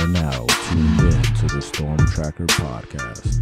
are now tuned in to the Storm Tracker podcast.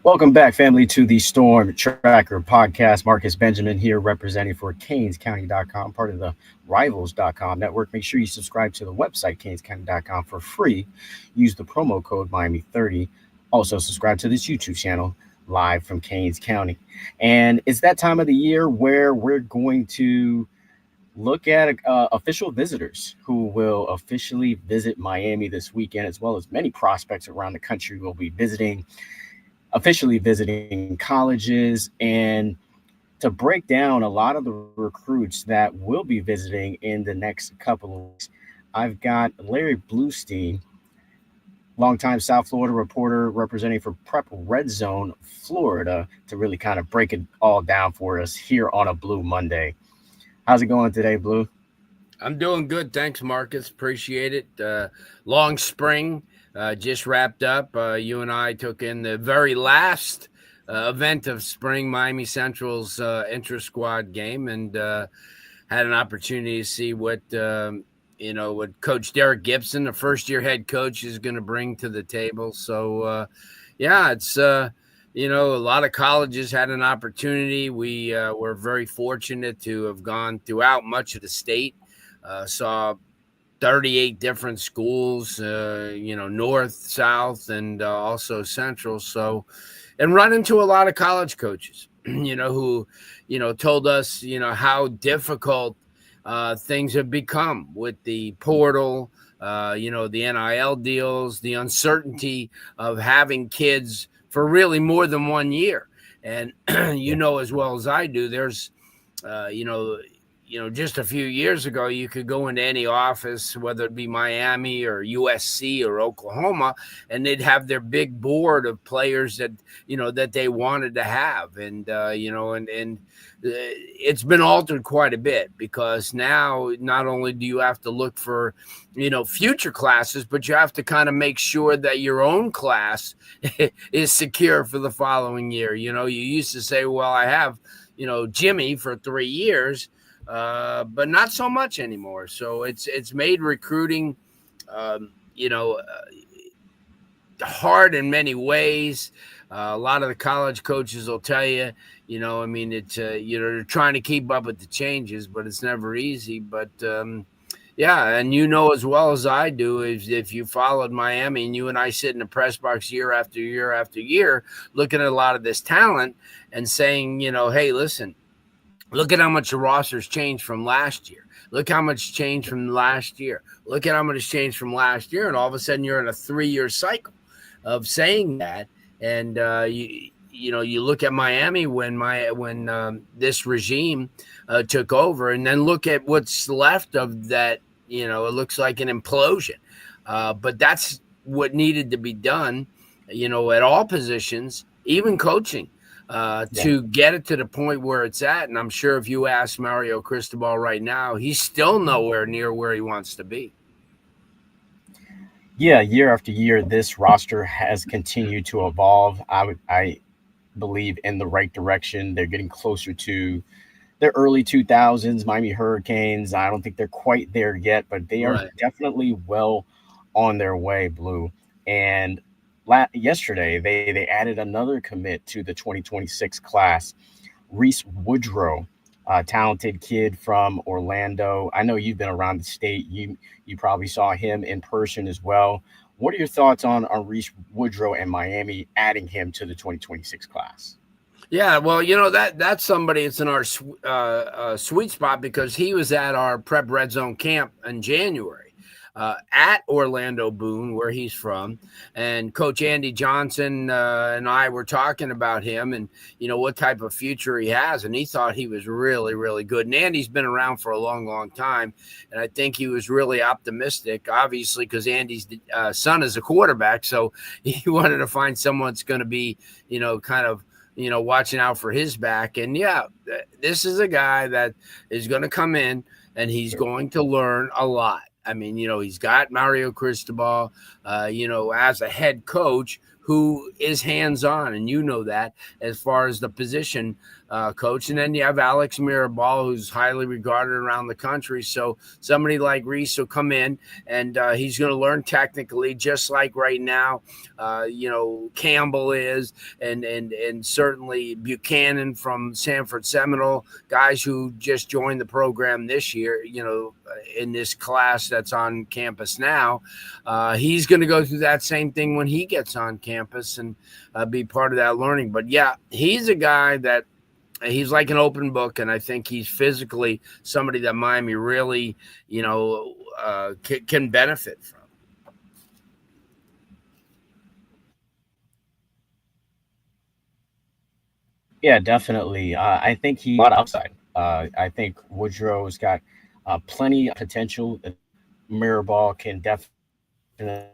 Welcome back, family, to the Storm Tracker podcast. Marcus Benjamin here, representing for CanesCounty.com, part of the Rivals.com network. Make sure you subscribe to the website, CanesCounty.com, for free. Use the promo code Miami30. Also, subscribe to this YouTube channel, live from Canes County. And it's that time of the year where we're going to look at official visitors who will officially visit Miami this weekend, as well as many prospects around the country will be officially visiting colleges, and to break down a lot of the recruits that will be visiting in the next couple of weeks. I've got Larry Blustein, longtime South Florida reporter representing for Prep Red Zone, Florida, to really kind of break it all down for us here on a Blu Monday. How's it going today, Blu? I'm doing good. Thanks, Marcus. Appreciate it. Long spring. Just wrapped up. You and I took in the very last event of spring, Miami Central's intra-squad game, and had an opportunity to see what Coach Derek Gibson, the first-year head coach, is going to bring to the table. So, it's a lot of colleges had an opportunity. We were very fortunate to have gone throughout much of the state. Saw 38 different schools, north, south, and also central. So, and run into a lot of college coaches, who, told us, how difficult things have become with the portal, the NIL deals, the uncertainty of having kids for really more than 1 year. And, as well as I do, there's, just a few years ago, you could go into any office, whether it be Miami or USC or Oklahoma, and they'd have their big board of players that, that they wanted to have. And, it's been altered quite a bit, because now not only do you have to look for, future classes, but you have to kind of make sure that your own class is secure for the following year. You used to say, well, I have, Jimmy for 3 years. But not so much anymore. So it's made recruiting, hard in many ways. A lot of the college coaches will tell you, it's, they're trying to keep up with the changes, but it's never easy. But, and as well as I do, if you followed Miami, and you and I sit in the press box year after year after year, looking at a lot of this talent and saying, hey, listen, look at how much the roster's changed from last year. Look how much changed from last year. Look at how much changed from last year. And all of a sudden you're in a 3-year cycle of saying that. And, you look at Miami when this regime took over, and then look at what's left of that. It looks like an implosion. But that's what needed to be done, at all positions, even coaching. To get it to the point where it's at. And I'm sure if you ask Mario Cristobal right now, he's still nowhere near where he wants to be. Yeah, year after year, this roster has continued to evolve. I believe in the right direction. They're getting closer to their early 2000s Miami Hurricanes. I don't think they're quite there yet, but they are definitely well on their way, Blu. And yesterday, they added another commit to the 2026 class, Reese Woodrow, a talented kid from Orlando. I know you've been around the state. You probably saw him in person as well. What are your thoughts on Reese Woodrow and Miami adding him to the 2026 class? Yeah, well, that's somebody that's in our sweet spot, because he was at our Prep Red Zone camp in January. At Orlando Boone, where he's from, and Coach Andy Johnson and I were talking about him and, what type of future he has. And he thought he was really, really good. And Andy's been around for a long, long time. And I think he was really optimistic, obviously, because Andy's son is a quarterback. So he wanted to find someone that's going to be, kind of, watching out for his back. And this is a guy that is going to come in and he's going to learn a lot. I mean, he's got Mario Cristobal, as a head coach, who is hands-on, and you know that as far as the position coach. And then you have Alex Mirabal, who's highly regarded around the country. So somebody like Reese will come in, and he's going to learn technically, just like right now, Campbell is, and certainly Buchanan from Sanford Seminole, guys who just joined the program this year, in this class that's on campus now. He's going to go through that same thing when he gets on campus and be part of that learning. But yeah, he's a guy that he's like an open book, and I think he's physically somebody that Miami really, can benefit from. Yeah, definitely. I think he a lot of upside. I think Woodrow's got plenty of potential. Mirabal can definitely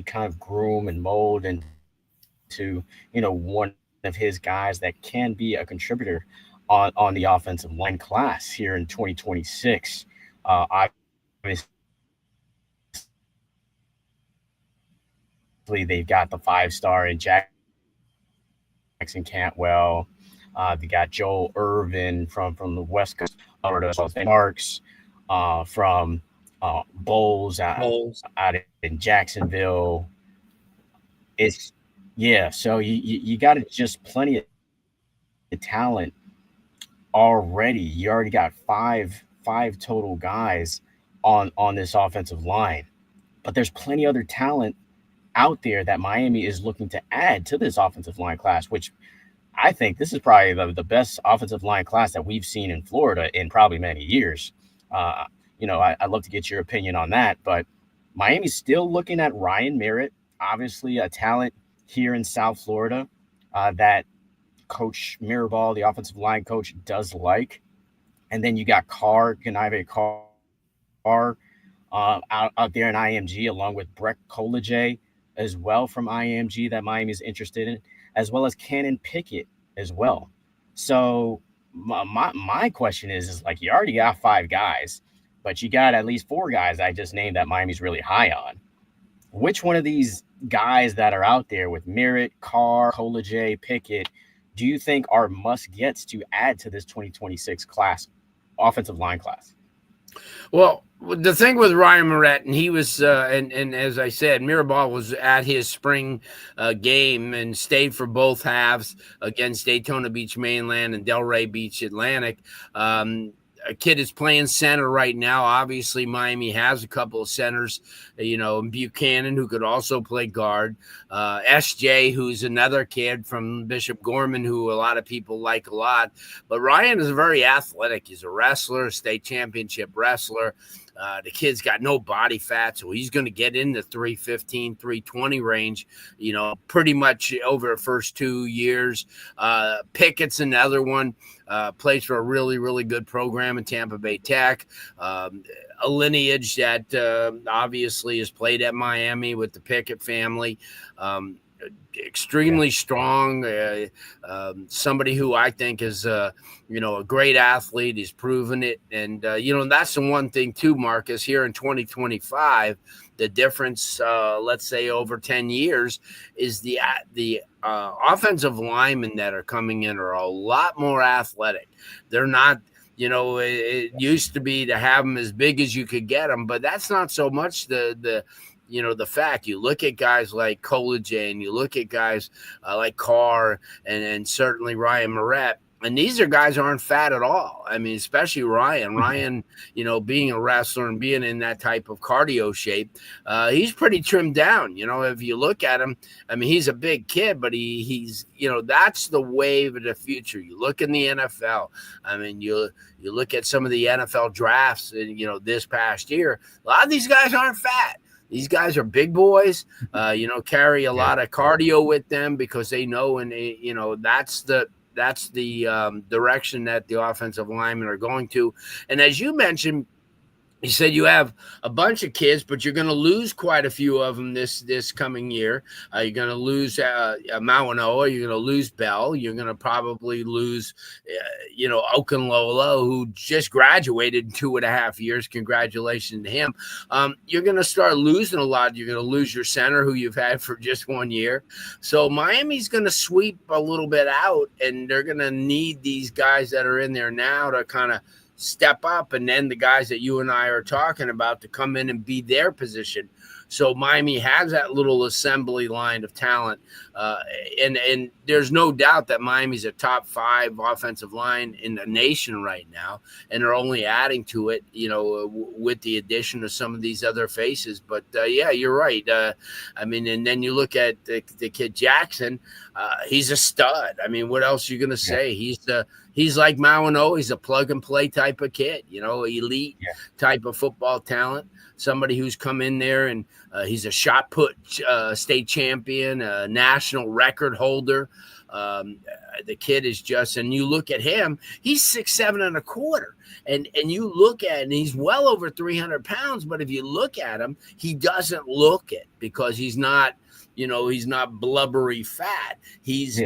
kind of groom and mold into, one of his guys that can be a contributor on the offensive line class here in 2026. Obviously, they've got the 5-star in Jackson Cantwell. They got Joel Irvin from the West Coast, Florida, Marks from Bowles out in Jacksonville. It's yeah, so you got just plenty of talent already. You already got five total guys on this offensive line, but there's plenty other talent out there that Miami is looking to add to this offensive line class, which I think this is probably the best offensive line class that we've seen in Florida in probably many years. I'd love to get your opinion on that, but Miami's still looking at Ryan Merritt, obviously a talent here in South Florida that Coach Mirabal, the offensive line coach, does like. And then you got Ganave Carr out there in IMG, along with Breck Collegier as well from IMG that Miami is interested in, as well as Cannon Pickett as well. So my question is like, you already got 5 guys, but you got at least 4 guys I just named that Miami's really high on. Which one of these guys that are out there with Merritt, Carr, Collegier, Pickett, do you think are must-gets to add to this 2026 class, offensive line class? Well, the thing with Ryan Merritt, and he was, and as I said, Mirabal was at his spring game and stayed for both halves against Daytona Beach Mainland and Delray Beach Atlantic. A kid is playing center right now. Obviously, Miami has a couple of centers, Buchanan, who could also play guard. SJ, who's another kid from Bishop Gorman, who a lot of people like a lot. But Ryan is very athletic. He's a wrestler, state championship wrestler. The kid's got no body fat, so he's going to get in the 315, 320 range, pretty much over the first 2 years. Pickett's another one, plays for a really, really good program in Tampa Bay Tech. A lineage that obviously has played at Miami with the Pickett family. Extremely strong, somebody who I think is, a great athlete. He's proven it. And, that's the one thing too, Marcus, here in 2025, the difference, let's say over 10 years is the offensive linemen that are coming in are a lot more athletic. They're not, it used to be to have them as big as you could get them, but that's not so much the fact. You look at guys like Collegier and you look at guys like Carr and certainly Ryan Merritt, and these are guys who aren't fat at all. I mean, especially Ryan. Ryan, being a wrestler and being in that type of cardio shape, he's pretty trimmed down. If you look at him, I mean, he's a big kid, but he's that's the wave of the future. You look in the NFL. I mean, you look at some of the NFL drafts, and this past year, a lot of these guys aren't fat. These guys are big boys, carry a lot of cardio with them because they know, and that's the direction that the offensive linemen are going to. And as you mentioned, He said you have a bunch of kids, but you're going to lose quite a few of them this coming year. You're going to lose Mawanoa. You're going to lose Bell. You're going to probably lose, Okunlola, who just graduated in 2.5 years. Congratulations to him. You're going to start losing a lot. You're going to lose your center, who you've had for just 1 year. So Miami's going to sweep a little bit out, and they're going to need these guys that are in there now to kind of step up, and then the guys that you and I are talking about to come in and be their position. So Miami has that little assembly line of talent, and there's no doubt that Miami's a top 5 offensive line in the nation right now, and they're only adding to it, with the addition of some of these other faces. But yeah, you're right. And then you look at the kid Jackson. He's a stud. I mean, what else are you going to say? Yeah. He's like Mawano. He's a plug and play type of kid, elite type of football talent. Somebody who's come in there and he's a shot put state champion, a national record holder. The kid is just, and you look at him, he's 6'7" and a quarter. And you look at, and he's well over 300 pounds. But if you look at him, he doesn't look it because he's not, he's not blubbery fat. He's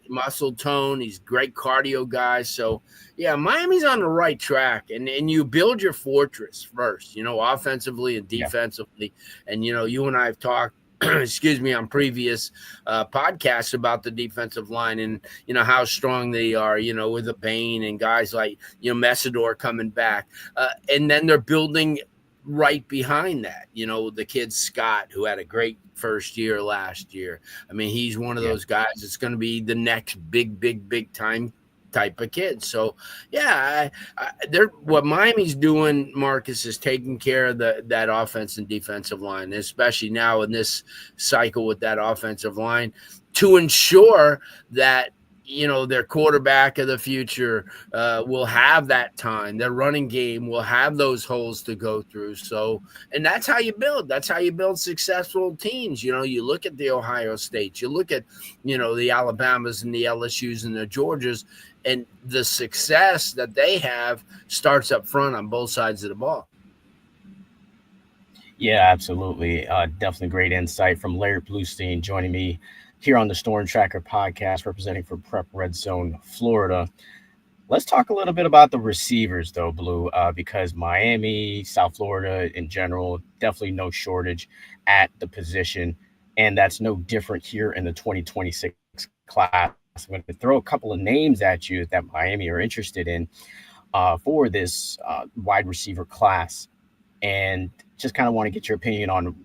muscle tone. He's great cardio guy. So, yeah, Miami's on the right track. And you build your fortress first, offensively and defensively. And, you and I have talked, on previous podcasts about the defensive line and, how strong they are, with the Bain and guys like, Messidor coming back. And then they're building right behind that, the kid Scott, who had a great first year last year. I mean, he's one of those guys that's going to be the next big time type of kid. So yeah, what Miami's doing, Marcus, is taking care of that offense and defensive line, especially now in this cycle with that offensive line, to ensure that their quarterback of the future will have that time. Their running game will have those holes to go through. So, and that's how you build. That's how you build successful teams. You look at the Ohio States, you look at, the Alabamas and the LSUs and the Georgias, and the success that they have starts up front on both sides of the ball. Yeah, absolutely. Definitely great insight from Larry Blustein joining me here on the Storm Tracker podcast, representing for Prep Red Zone, Florida. Let's talk a little bit about the receivers, though, Blue, because Miami, South Florida in general, definitely no shortage at the position, and that's no different here in the 2026 class. I'm going to throw a couple of names at you that Miami are interested in for this wide receiver class, and just kind of want to get your opinion on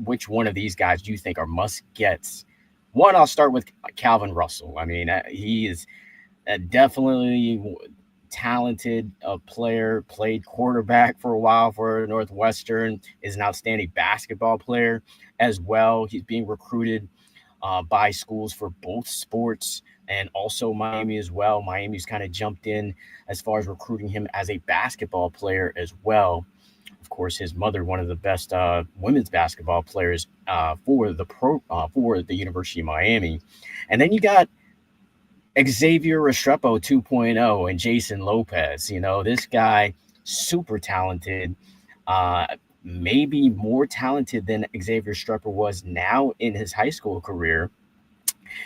which one of these guys do you think are must-gets. One, I'll start with Calvin Russell. I mean, he is a definitely talented player, played quarterback for a while for Northwestern, is an outstanding basketball player as well. He's being recruited by schools for both sports and also Miami as well. Miami's kind of jumped in as far as recruiting him as a basketball player as well. Of course, his mother, one of the best women's basketball players for the University of Miami. And then you got Xavier Restrepo 2.0 and Jason Lopez. This guy, super talented, maybe more talented than Xavier Restrepo was now in his high school career.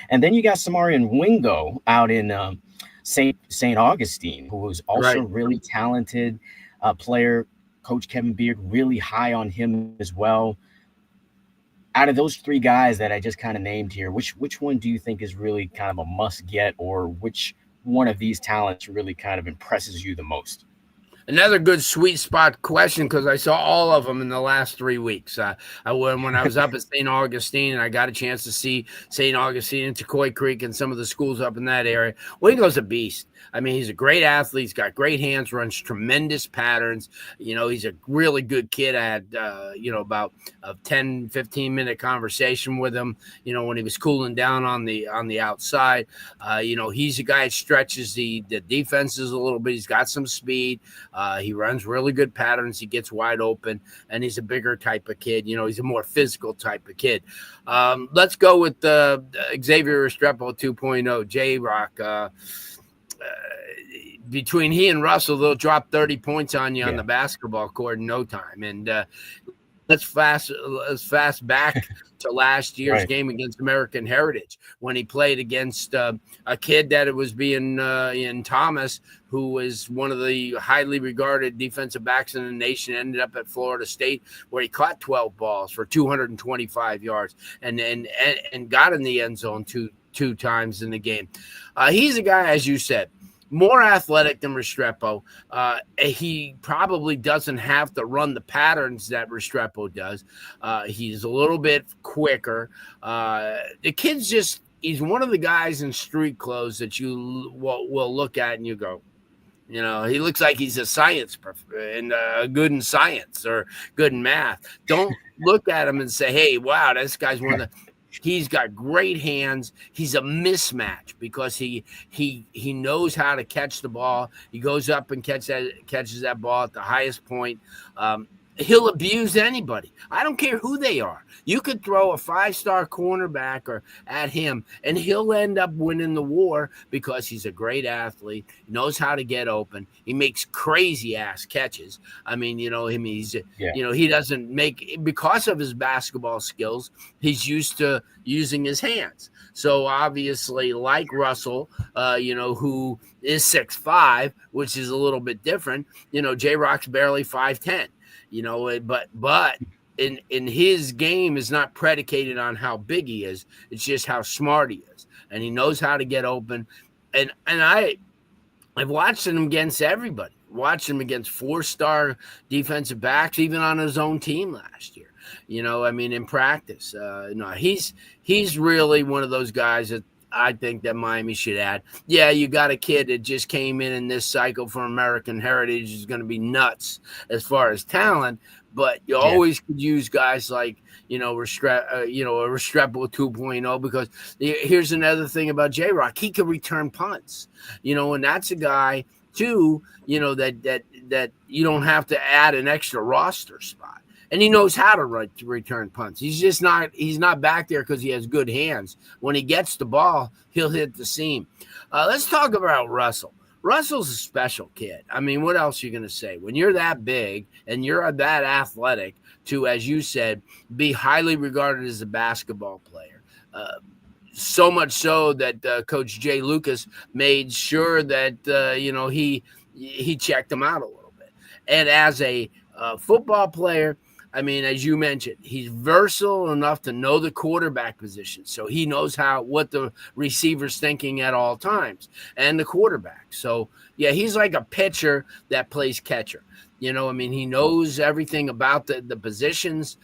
And then you got Samarian Wingo out in St. Augustine, who was also really talented player. Coach Kevin Beard really high on him as well. Out of those three guys that I just kind of named here, which one do you think is really kind of a must get, or which one of these talents really kind of impresses you the most? Another good sweet spot question, because I saw all of them in the last 3 weeks. When I was up at St. Augustine and I got a chance to see St. Augustine and Turquoise Creek and some of the schools up in that area, Wingo's a beast. I mean, he's a great athlete. He's got great hands, runs tremendous patterns. He's a really good kid. I had, about a 10, 15-minute conversation with him, when he was cooling down on the outside. He's a guy that stretches the defenses a little bit. He's got some speed. He runs really good patterns. He gets wide open, and he's a bigger type of kid. He's a more physical type of kid. Let's go with Xavier Restrepo 2.0, J-Rock. between he and Russell, they'll drop 30 points on you on the basketball court in no time. And let's fast back to last year's game against American Heritage when he played against a kid that it was being in Thomas, who was one of the highly regarded defensive backs in the nation, ended up at Florida State where he caught 12 balls for 225 yards and got in the end zone two times in the game. He's a guy, as you said, more athletic than Restrepo. He probably doesn't have to run the patterns that Restrepo does. He's a little bit quicker. The kid's he's one of the guys in street clothes that you will look at and you go, he looks like he's a science and good in science or good in math. Don't look at him and say, hey, wow, this guy's one of the – he's got great hands. He's a mismatch because he knows how to catch the ball. He goes up and catches that ball at the highest point. He'll abuse anybody. I don't care who they are. You could throw a 5-star cornerback or at him, and he'll end up winning the war because he's a great athlete, knows how to get open. He makes crazy-ass catches. I mean, he's he doesn't make – because of his basketball skills, he's used to using his hands. So, obviously, like Russell, who is 6'5", which is a little bit different, J-Rock's barely 5'10". But in his game is not predicated on how big he is. It's just how smart he is, and he knows how to get open. And I've watched him against everybody. Watched him against 4-star defensive backs, even on his own team last year. In practice. He's really one of those guys that I think that Miami should add. Yeah, you got a kid that just came in this cycle from American Heritage is going to be nuts as far as talent, but you always could use guys like, a Restrepo 2.0, because here's another thing about J-Rock. He can return punts, and that's a guy too, that you don't have to add an extra roster spot. And he knows how to return punts. He's not back there because he has good hands. When he gets the ball, he'll hit the seam. Let's talk about Russell. Russell's a special kid. I mean, what else are you going to say? When you're that big and you're that athletic to, as you said, be highly regarded as a basketball player. So much so that Coach Jay Lucas made sure that, he checked him out a little bit. And as a football player, I mean, as you mentioned, he's versatile enough to know the quarterback position. So he knows what the receiver's thinking at all times and the quarterback. So, yeah, he's like a pitcher that plays catcher. He knows everything about the positions,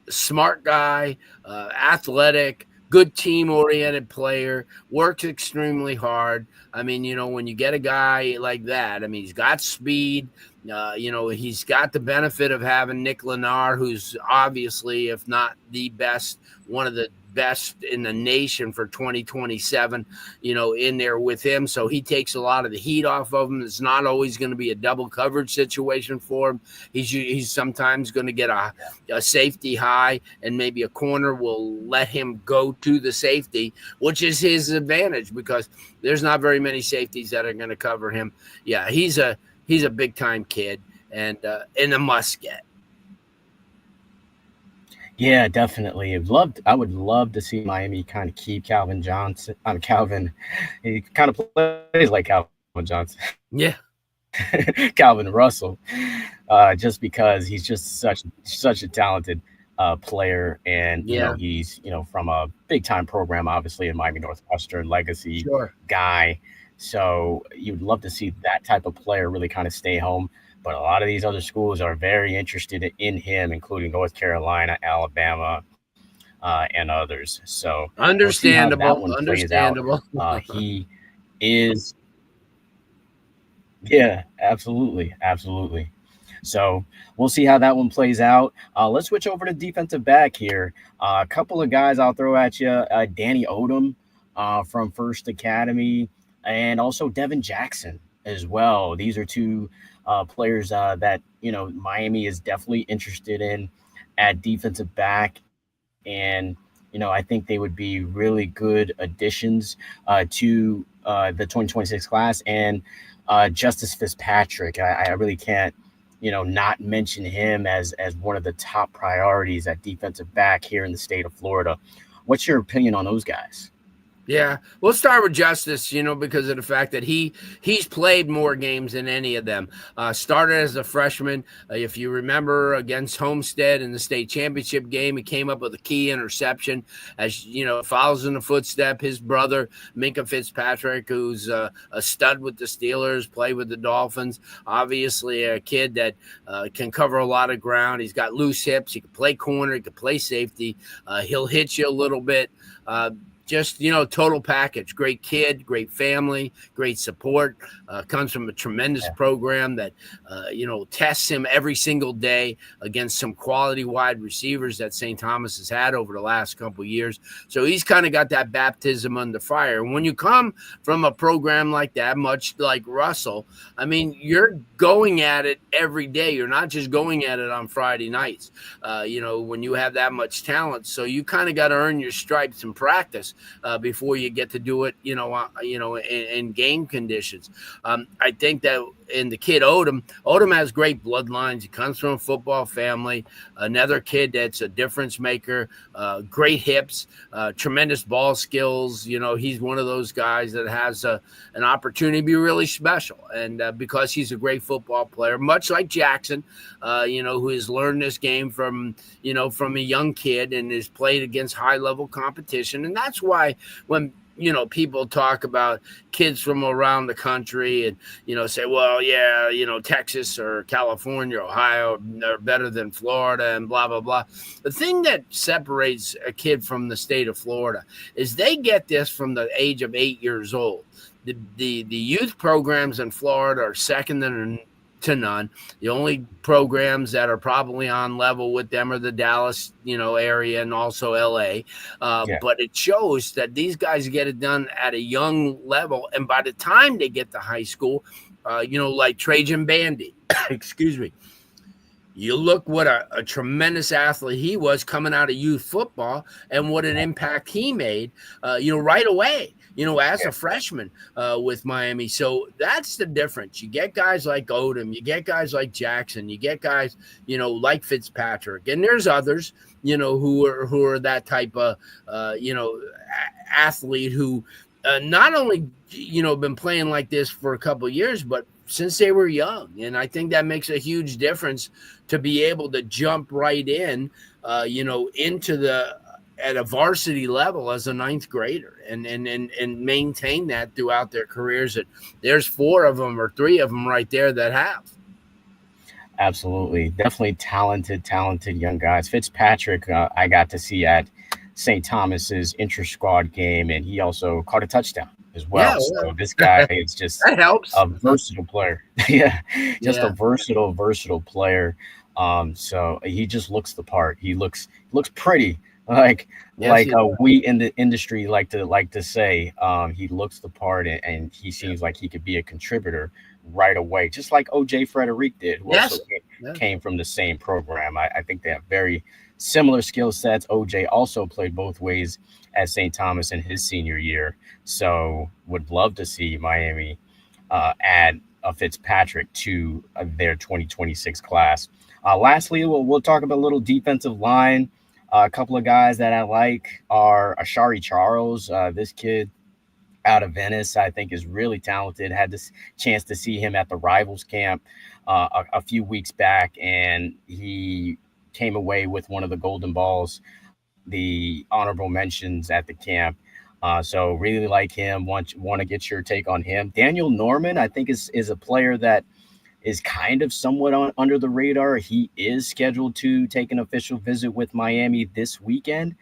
smart guy, athletic, good team-oriented player, works extremely hard. I mean, when you get a guy like that, I mean, he's got speed. He's got the benefit of having Nick Lennar, who's obviously, if not the best, one of the best in the nation for 2027, in there with him. So he takes a lot of the heat off of him. It's not always going to be a double coverage situation for him. He's sometimes going to get a safety high, and maybe a corner will let him go to the safety, which is his advantage because there's not very many safeties that are going to cover him. Yeah, he's a big time kid and a must get. Yeah, definitely. I would love to see Miami kind of keep Calvin Johnson. Calvin, he kind of plays like Calvin Johnson. Yeah. Calvin Russell, just because he's just such a talented player, and he's from a big time program, obviously in Miami Northwestern legacy guy. So you'd love to see that type of player really kind of stay home. But a lot of these other schools are very interested in him, including North Carolina, Alabama, and others. So understandable. He is. Yeah, absolutely. So we'll see how that one plays out. Let's switch over to defensive back here. A couple of guys I'll throw at you. Danny Odom from First Academy, and also Devin Jackson as well. These are two players that Miami is definitely interested in at defensive back. And I think they would be really good additions to the 2026 class. And Justice Fitzpatrick, I really can't, not mention him as one of the top priorities at defensive back here in the state of Florida. What's your opinion on those guys? Yeah, we'll start with Justice, because of the fact that he's played more games than any of them. Started as a freshman. If you remember, against Homestead in the state championship game, he came up with a key interception. As follows in the footstep his brother Minka Fitzpatrick, who's a stud with the Steelers, played with the Dolphins. Obviously, a kid that can cover a lot of ground. He's got loose hips. He can play corner. He can play safety. He'll hit you a little bit. Just, total package. Great kid, great family, great support. Comes from a tremendous program that, tests him every single day against some quality wide receivers that St. Thomas has had over the last couple of years. So he's kind of got that baptism under fire. And when you come from a program like that, much like Russell, I mean, you're going at it every day. You're not just going at it on Friday nights, when you have that much talent. So you kind of got to earn your stripes in practice before you get to do it, in game conditions. I think that in the kid Odom has great bloodlines. He comes from a football family. Another kid that's a difference maker. Great hips, tremendous ball skills. He's one of those guys that has an opportunity to be really special. And because he's a great football player, much like Jackson, who has learned this game from a young kid and has played against high level competition. And that's why when people talk about kids from around the country and, say, well, yeah, Texas or California, Ohio are better than Florida and blah, blah, blah. The thing that separates a kid from the state of Florida is they get this from the age of 8 years old. The youth programs in Florida are second to none. The only programs that are probably on level with them are the Dallas, area and also LA. But it shows that these guys get it done at a young level. And by the time they get to high school, like Trajan Bandy, excuse me, you look what a tremendous athlete he was coming out of youth football and what an impact he made, right away. As a freshman with Miami. So that's the difference. You get guys like Odom, you get guys like Jackson, you get guys, like Fitzpatrick, and there's others, who are that type of, athlete who not only, been playing like this for a couple of years, but since they were young. And I think that makes a huge difference to be able to jump right in, into at a varsity level as a ninth grader and maintain that throughout their careers. And there's 4 of them or 3 of them right there that have. Absolutely. Definitely talented young guys. Fitzpatrick, I got to see at St. Thomas's inter-squad game, and he also caught a touchdown as well. Yeah, so this guy is just that helps. A versatile player. A versatile player. So he just looks the part. He looks pretty. We in the industry like to say, he looks the part, and he seems like he could be a contributor right away, just like OJ Frederick did, who also came from the same program. I think they have very similar skill sets. OJ also played both ways at St. Thomas in his senior year, so would love to see Miami add a Fitzpatrick to their 2026 class. Lastly, we'll talk about a little defensive line. A couple of guys that I like are Ashari Charles. This kid out of Venice, I think, is really talented. Had this chance to see him at the Rivals camp a few weeks back, and he came away with one of the Golden Balls, the honorable mentions at the camp. So really like him. Want to get your take on him. Daniel Norman, I think, is a player that is kind of somewhat under the radar. He is scheduled to take an official visit with Miami this weekend.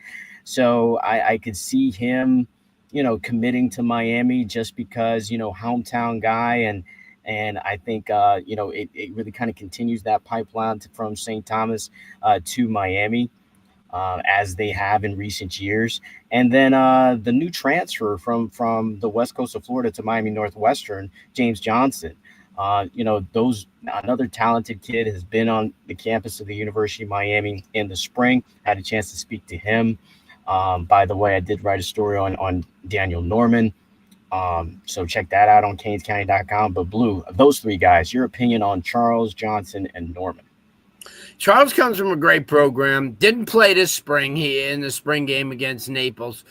So I could see him, committing to Miami just because, hometown guy. And I think, it really kind of continues that pipeline from St. Thomas to Miami, as they have in recent years. And then the new transfer from the West Coast of Florida to Miami Northwestern, James Johnson. Another talented kid has been on the campus of the University of Miami in the spring. Had a chance to speak to him By the way, I did write a story on Daniel Norman. So check that out on canescounty.com. But Blue, those three guys, your opinion on Charles, Johnson, and Norman. Charles comes from a great program. Didn't play this spring. He in the spring game against Naples.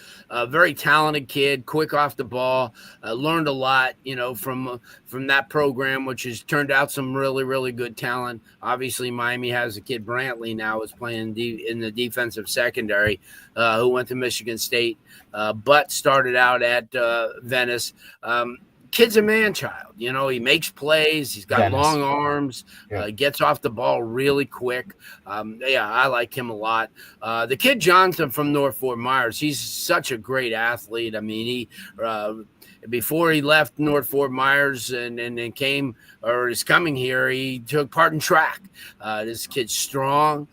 Very talented kid, quick off the ball. Learned a lot, from that program, which has turned out some really, really good talent. Obviously, Miami has a kid, Brantley, now is playing in the defensive secondary, who went to Michigan State, but started out at Venice. Kid's a man child. He makes plays. He's got Venice. long arms, Yeah. gets off the ball really quick. I like him a lot. The kid Johnson from North Fort Myers, he's such a great athlete. I mean, he before he left North Fort Myers and came or is coming here, he took part in track. This kid's strong.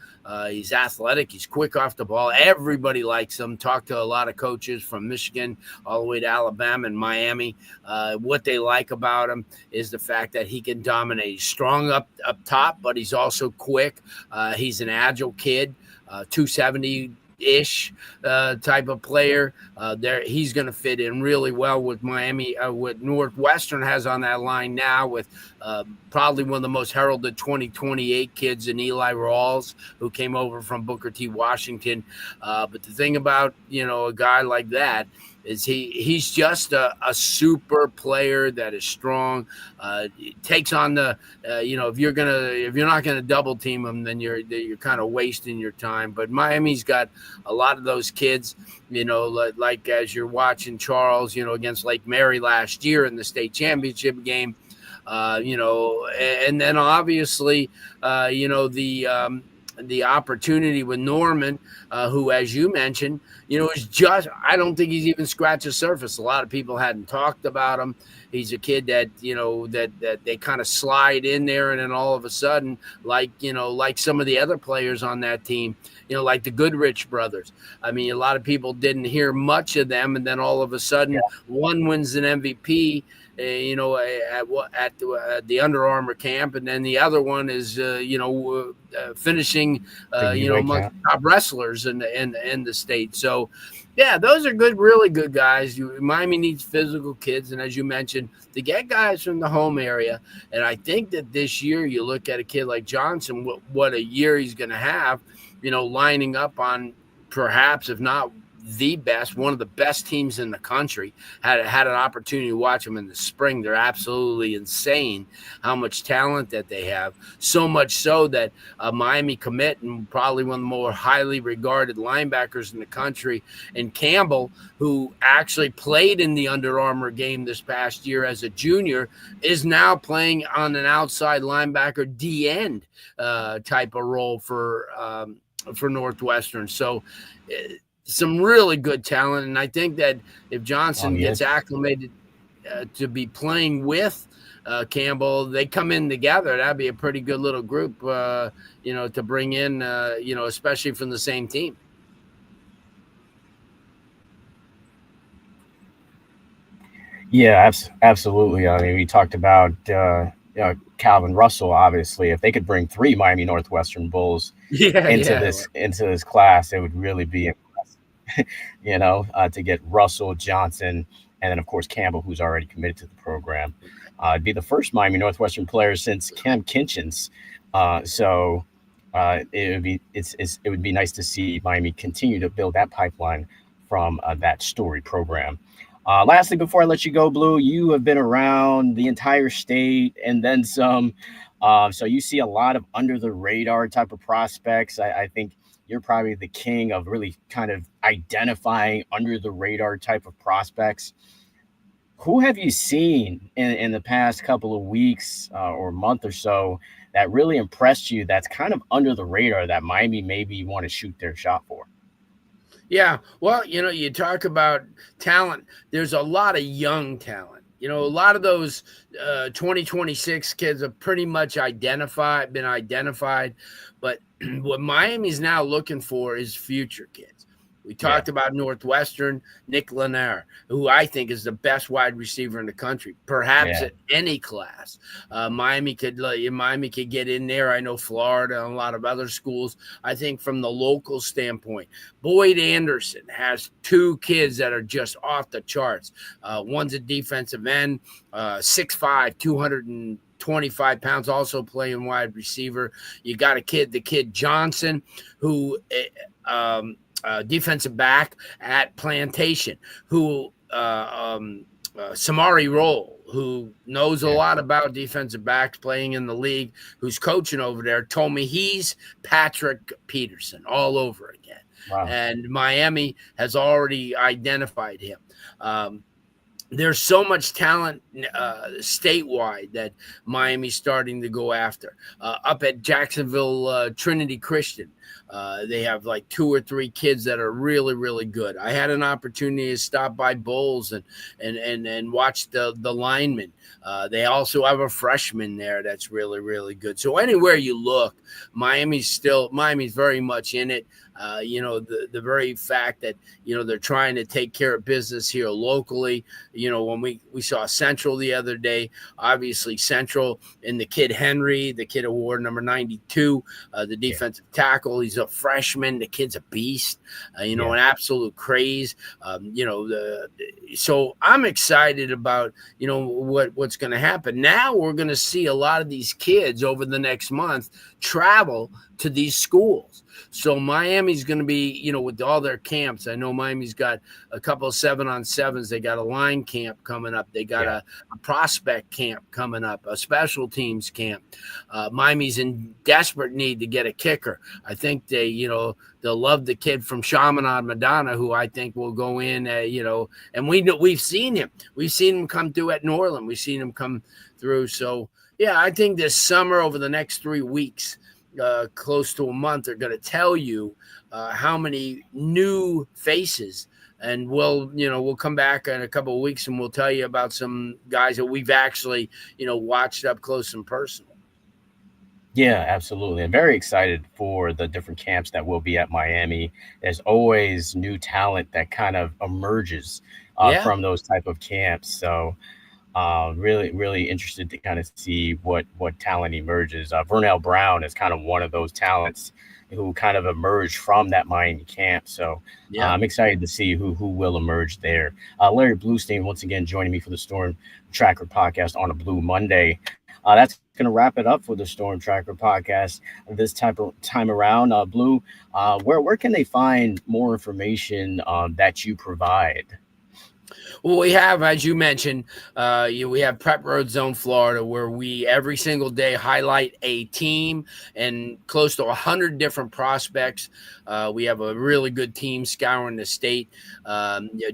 He's athletic. He's quick off the ball. Everybody likes him. Talked to a lot of coaches from Michigan all the way to Alabama and Miami. What they like about him is the fact that he can dominate. He's strong up top, but he's also quick. He's an agile kid, 270-ish type of player. He's going to fit in really well with Miami, what Northwestern has on that line now, with probably one of the most heralded 2028 kids in Eli Rawls, who came over from Booker T. Washington. But the thing about a guy like that is he's just a super player that is strong. Takes on the if you're not gonna double team him, then you're kind of wasting your time. But Miami's got a lot of those kids, like as you're watching Charles, against Lake Mary last year in the state championship game. And then obviously, the opportunity with Norman, who, as you mentioned, is just, I don't think he's even scratched the surface. A lot of people hadn't talked about him. He's a kid that, that they kind of slide in there, and then all of a sudden, like some of the other players on that team, like the Goodrich brothers. I mean, a lot of people didn't hear much of them, and then all of a sudden, one wins an MVP, at the Under Armour camp, and then the other one is, finishing, among top wrestlers in the state. So, yeah, those are good, really good guys. Miami needs physical kids, and as you mentioned, to get guys from the home area. And I think that this year, you look at a kid like Johnson, what a year he's going to have, lining up on perhaps, if not the best, one of the best teams in the country. Had an opportunity to watch them in the spring. They're absolutely insane how much talent that they have. So much so that Miami commit, and probably one of the more highly regarded linebackers in the country, and Campbell, who actually played in the Under Armour game this past year as a junior, is now playing on an outside linebacker D-end type of role for Northwestern. So some really good talent, and I think that if Johnson gets acclimated to be playing with Campbell, they come in together. That'd be a pretty good little group, to bring in, especially from the same team. Yeah, absolutely. I mean, we talked about Calvin Russell. Obviously, if they could bring 3 Miami Northwestern Bulls into this class, it would really be impressive. To get Russell, Johnson, and then of course Campbell, who's already committed to the program. It'd be the first Miami Northwestern player since Cam Kinchens. It would be nice to see Miami continue to build that pipeline from that Story program. Lastly, before I let you go, Blue, you have been around the entire state and then some. So you see a lot of under the radar type of prospects. I think you're probably the king of really kind of identifying under the radar type of prospects. Who have you seen in the past couple of weeks or month or so that really impressed you, that's kind of under the radar, that Miami maybe want to shoot their shot for? Yeah, well, you talk about talent. There's a lot of young talent. A lot of those 2026 kids are pretty much been identified. But what Miami's now looking for is future kids. We talked about Northwestern, Nick Lanier, who I think is the best wide receiver in the country, perhaps at any class. Miami could get in there. I know Florida and a lot of other schools. I think from the local standpoint, Boyd Anderson has two kids that are just off the charts. One's a defensive end, 6'5", 225 pounds, also playing wide receiver. You got the kid Johnson, who defensive back at Plantation, who Samari Roll, who knows a lot about defensive backs playing in the league, who's coaching over there, told me he's Patrick Peterson all over again. Wow. And Miami has already identified him. There's so much talent statewide that Miami's starting to go after. Up at Jacksonville Trinity Christian, they have like 2 or 3 kids that are really, really good. I had an opportunity to stop by Bowles and watch the linemen. They also have a freshman there that's really, really good. So anywhere you look, Miami's very much in it. The very fact that, they're trying to take care of business here locally. When we saw Central the other day, obviously Central and the kid Henry, the kid award number 92, the defensive tackle, he's a freshman. The kid's a beast, an absolute craze. So I'm excited about, what's going to happen. Now we're going to see a lot of these kids over the next month travel to these schools. So Miami's going to be, with all their camps. I know Miami's got a couple of 7-on-7s. They got a line camp coming up. They got a prospect camp coming up, a special teams camp. Miami's in desperate need to get a kicker. I think they'll love the kid from Chaminade, Madonna, who I think will go in, and we've seen him. We've seen him come through at Norland. We've seen him come through. So, I think this summer, over the next 3 weeks, close to a month, are going to tell you how many new faces, and we'll come back in a couple of weeks and we'll tell you about some guys that we've actually watched up close and personal. Yeah, absolutely. I'm very excited for the different camps that will be at Miami. There's always new talent that kind of emerges from those type of camps. So really, really interested to kind of see what talent emerges. Vernell Brown is kind of one of those talents who kind of emerged from that Miami camp. So I'm excited to see who will emerge there. Larry Blustein, once again, joining me for the Storm Tracker podcast on a Blu Monday. That's going to wrap it up for the Storm Tracker podcast this time around. Blu, where can they find more information that you provide? Well, we have, as you mentioned, we have Prep Road Zone Florida, where we every single day highlight a team and close to 100 different prospects. We have a really good team scouring the state.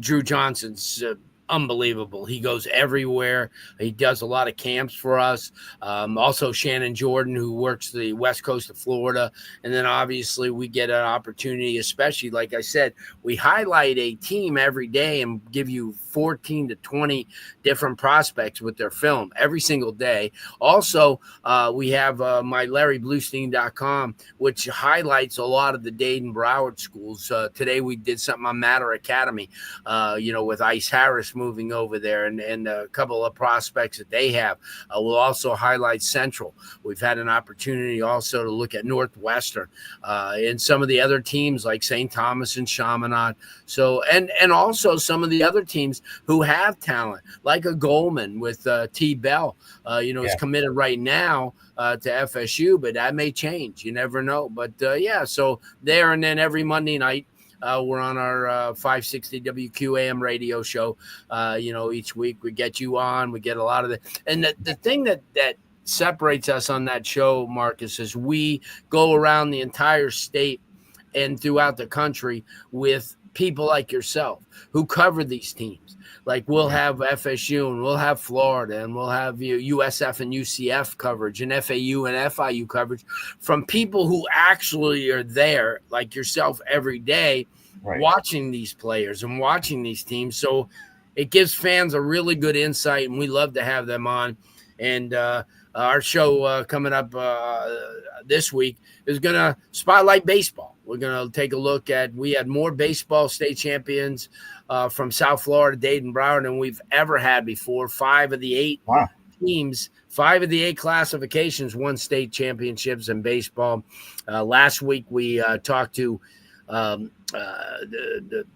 Drew Johnson's unbelievable. He goes everywhere. He does a lot of camps for us. Also Shannon Jordan, who works the west coast of Florida. And then obviously we get an opportunity, especially like I said, we highlight a team every day and give you 14 to 20 different prospects with their film every single day. Also, we have my LarryBlustein.com, which highlights a lot of the Dade Broward schools. Today we did something on Matter Academy, with Ice Harris moving over there and a couple of prospects that they have. We'll also highlight Central. We've had an opportunity also to look at Northwestern and some of the other teams like St. Thomas and Chaminade. So, and also some of the other teams who have talent, like a Goldman with T. Bell, is committed right now to FSU, but that may change. You never know. But so there, and then every Monday night, we're on our 560 WQAM radio show. Each week we get you on. We get a lot of and the thing that separates us on that show, Marcus, is we go around the entire state and throughout the country with people like yourself who cover these teams. Like we'll have FSU and we'll have Florida and we'll have USF and UCF coverage and FAU and FIU coverage from people who actually are there, like yourself, every day, watching these players and watching these teams. So it gives fans a really good insight, and we love to have them on. And our show coming up this week is going to spotlight baseball. We're going to take a look at, we had more baseball state champions from South Florida, Dayton, Broward than we've ever had before. 5 of the 8 teams, 5 of the 8 classifications won state championships in baseball. Last week we talked to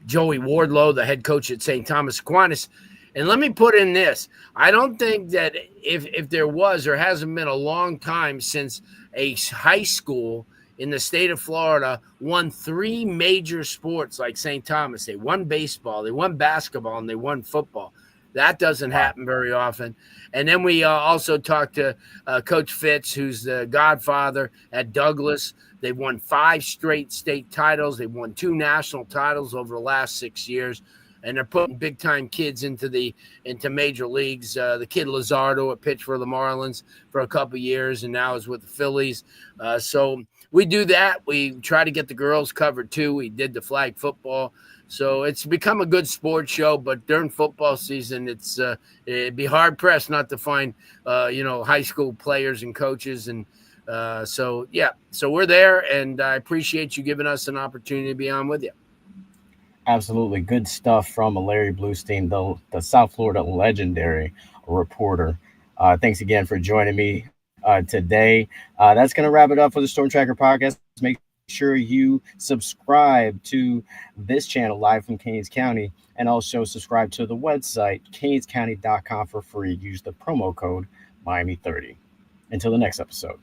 Joey Wardlow, the head coach at St. Thomas Aquinas. And let me put in this. I don't think that if there hasn't been a long time since a high school in the state of Florida won 3 major sports like St. Thomas. They won baseball, they won basketball, and they won football. That doesn't happen very often. And then we also talked to Coach Fitz, who's the godfather at Douglas. They won 5 straight state titles. They won 2 national titles over the last 6 years. And they're putting big-time kids into major leagues. The kid Lizardo pitched for the Marlins for a couple years and now is with the Phillies. So we do that. We try to get the girls covered, too. We did the flag football. So it's become a good sports show, but during football season, it'd be hard-pressed not to find, high school players and coaches. And so we're there, and I appreciate you giving us an opportunity to be on with you. Absolutely. Good stuff from Larry Blustein, the South Florida legendary reporter. Thanks again for joining me today. That's going to wrap it up for the Storm Tracker podcast. Make sure you subscribe to this channel live from Canes County, and also subscribe to the website, canescounty.com, for free. Use the promo code Miami30. Until the next episode.